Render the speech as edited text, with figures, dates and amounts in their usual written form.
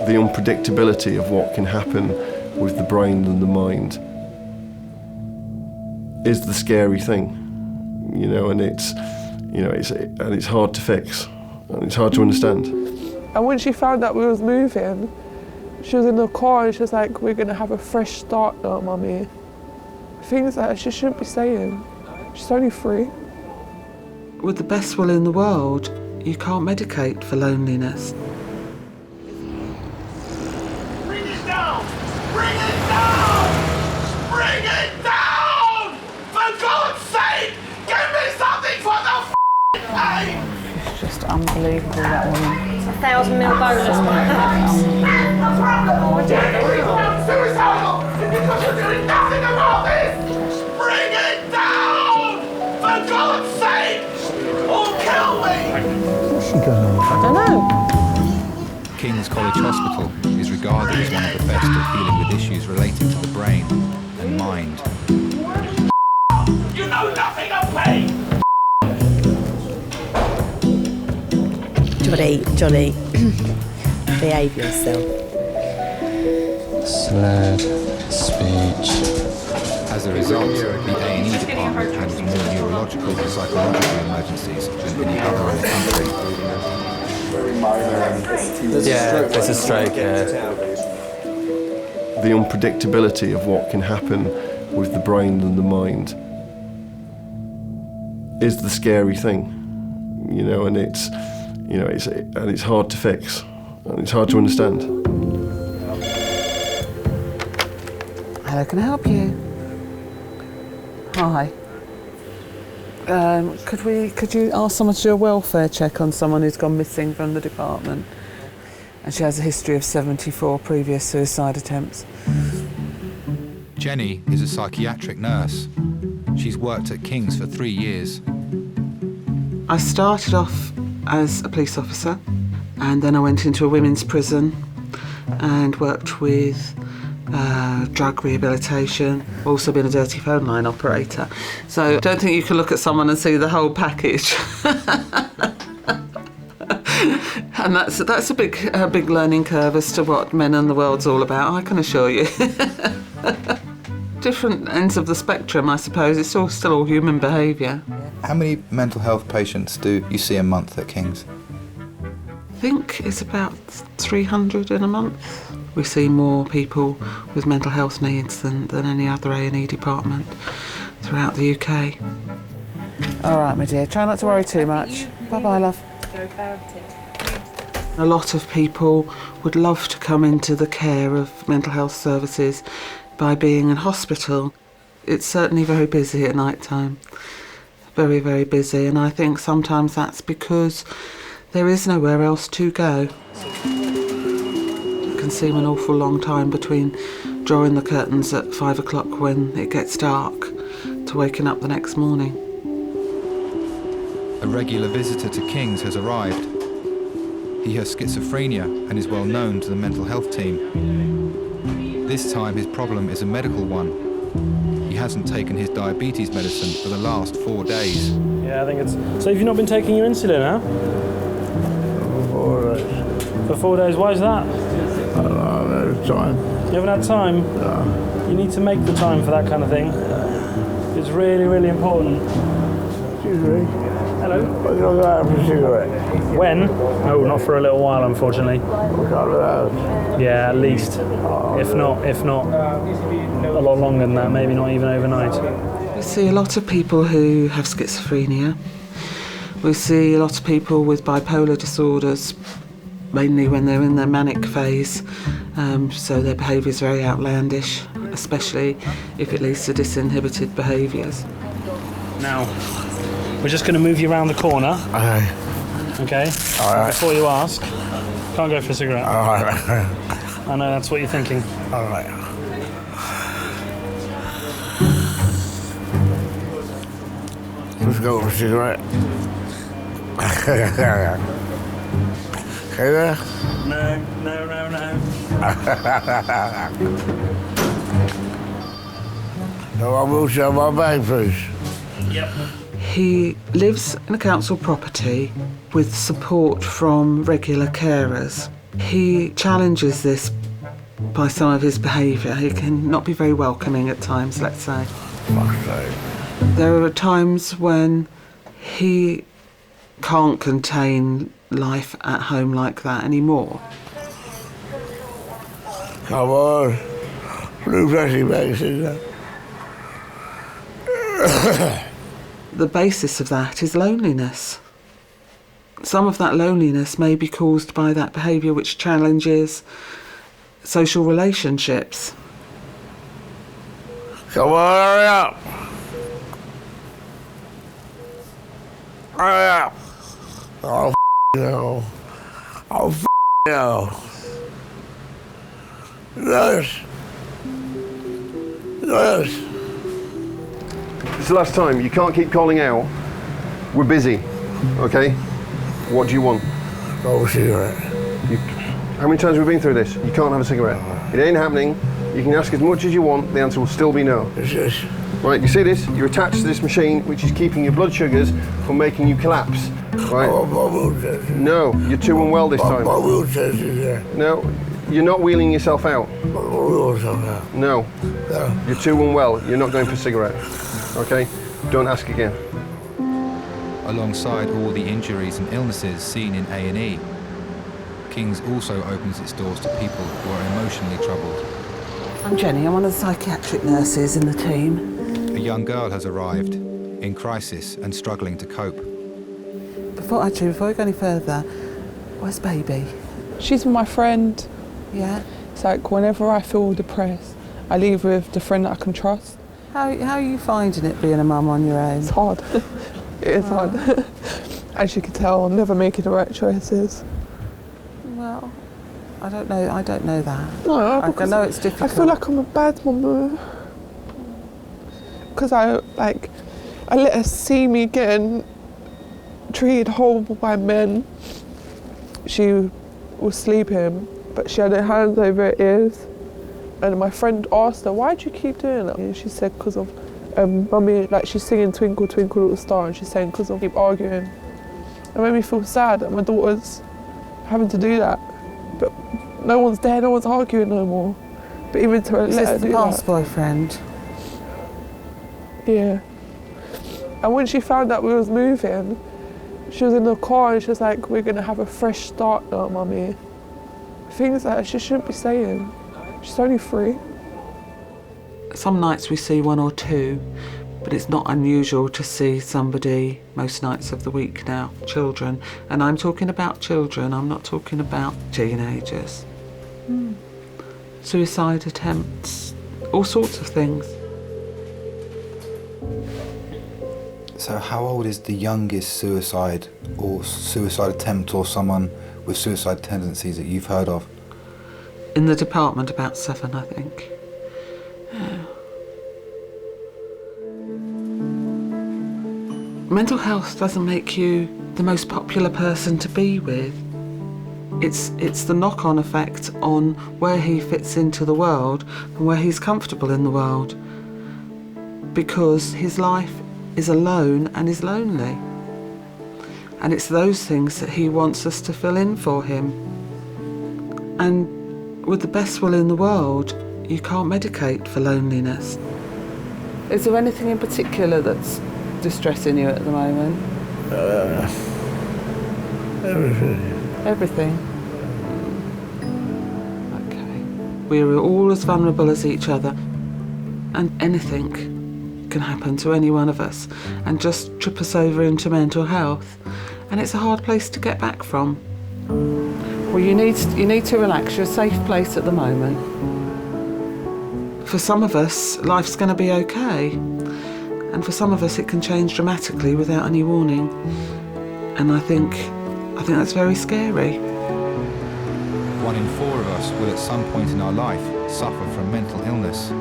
The unpredictability of what can happen with the brain and the mind is the scary thing, and it's hard to fix, and it's hard to understand. And when she found out we was moving, she was in the car and she was like, "We're gonna have a fresh start now, Mummy." Things that she shouldn't be saying. She's only 3. With the best will in the world, you can't medicate for loneliness. Bring it down! Bring it down! Bring it down! For God's sake, give me something for the pain! It's just unbelievable, that woman. It's a 1,000 mil bonus. I'm suicidal because you're doing nothing about this! Bring it down! For God's sake! Or kill me! What's she going on? I don't know. Kings College Hospital is regarded as one of the best at dealing with issues relating to the brain and mind. You know nothing of pain! Johnny, behave yourself. Slurred speech. As a result, the A&E department handles more neurological and psychological emergencies than any other in the country. There's a stroke, The unpredictability of what can happen with the brain and the mind is the scary thing, and it's hard to fix, and it's hard to understand. Hello, can I help you? Hi. Could you ask someone to do a welfare check on someone who's gone missing from the department? And she has a history of 74 previous suicide attempts. Jenny is a psychiatric nurse. She's worked at King's for 3 years. I started off as a police officer, and then I went into a women's prison and worked with drug rehabilitation, also been a dirty phone line operator. So I don't think you can look at someone and see the whole package. And that's a big learning curve as to what men and the world's all about, I can assure you. Different ends of the spectrum, I suppose. It's still all human behaviour. How many mental health patients do you see a month at King's? I think it's about 300 in a month. We see more people with mental health needs than any other A&E department throughout the UK. All right, my dear, try not to worry too much. Bye-bye, love. A lot of people would love to come into the care of mental health services by being in hospital. It's certainly very busy at night time. Very, very busy, and I think sometimes that's because there is nowhere else to go. It can seem an awful long time between drawing the curtains at 5 o'clock when it gets dark to waking up the next morning. A regular visitor to King's has arrived. He has schizophrenia and is well known to the mental health team. This time his problem is a medical one. He hasn't taken his diabetes medicine for the last 4 days. Yeah, I think it's... So have you not been taking your insulin, huh? For 4 days. For 4 days, why is that? I don't know, no time. You haven't had time? No. You need to make the time for that kind of thing. It's really, really important. Excuse me. Hello? I'm going to go out for a cigarette. When? No, not for a little while, unfortunately. A couple of hours. Yeah, at least. If not, a lot longer than that, maybe not even overnight. We see a lot of people who have schizophrenia. We see a lot of people with bipolar disorders, mainly when they're in their manic phase, so their behaviour is very outlandish, especially if it leads to disinhibited behaviours. Now, we're just going to move you around the corner. Okay? All right. Before you ask, can't go for a cigarette. All right. I know that's what you're thinking. All right. Let's go for a cigarette. Okay there? No. No, I will show my bag, please. Yep. He lives in a council property with support from regular carers. He challenges this by some of his behaviour. He can not be very welcoming at times, let's say. There are times when he can't contain life at home like that anymore. Come on, blue dressing bags in there. The basis of that is loneliness. Some of that loneliness may be caused by that behaviour which challenges social relationships. Come on, hurry up. Hurry up. Oh, no. Oh, no. Nurse. Nurse. It's the last time. You can't keep calling out. We're busy, okay? What do you want? No cigarette. How many times have we been through this? You can't have a cigarette. It ain't happening. You can ask as much as you want. The answer will still be no. It's this. Right, you see this? You're attached to this machine, which is keeping your blood sugars from making you collapse. Right? Oh, my wheelchair. No, you're too unwell this time. My wheelchair's in there. No, you're not wheeling yourself out. My wheelchair's out. No, No. you're too unwell. You're not going for a cigarette. Okay? Don't ask again. Alongside all the injuries and illnesses seen in A&E, Kings also opens its doors to people who are emotionally troubled. I'm Jenny, I'm one of the psychiatric nurses in the team. A young girl has arrived, in crisis and struggling to cope. Before we go any further, where's baby? She's my friend. Yeah? It's like whenever I feel depressed, I leave with the friend that I can trust. How are you finding it being a mum on your own? It's hard. It is hard. As you can tell, I'm never making the right choices. Well, I don't know that. No, I know it's difficult. I feel like I'm a bad mum because I let her see me getting treated horrible by men. She was sleeping, but she had her hands over her ears. And my friend asked her, "Why do you keep doing that?" And she said, "Because of mummy, like she's singing Twinkle Twinkle Little Star," and she's saying, "Because I keep arguing." It made me feel sad that my daughter's having to do that. But no one's there, no one's arguing no more. But even to let her do the past that. boyfriend? Yeah. And when she found out we was moving, she was in the car and she was like, "We're gonna have a fresh start now, mummy." Things that she shouldn't be saying. She's only 3. Some nights we see 1 or 2, but it's not unusual to see somebody most nights of the week now, children. And I'm talking about children, I'm not talking about teenagers. Suicide attempts, all sorts of things. So how old is the youngest suicide or suicide attempt or someone with suicide tendencies that you've heard of? In the department, about 7, I think. Yeah. Mental health doesn't make you the most popular person to be with. It's the knock-on effect on where he fits into the world and where he's comfortable in the world. Because his life is alone and is lonely. And it's those things that he wants us to fill in for him. And with the best will in the world, you can't medicate for loneliness. Is there anything in particular that's distressing you at the moment? Everything. Everything? Okay. We're all as vulnerable as each other, and anything can happen to any one of us and just trip us over into mental health, and it's a hard place to get back from. Well, you need to relax. You're a safe place at the moment. For some of us, life's going to be okay, and for some of us, it can change dramatically without any warning. And I think that's very scary. 1 in 4 of us will at some point in our life suffer from mental illness.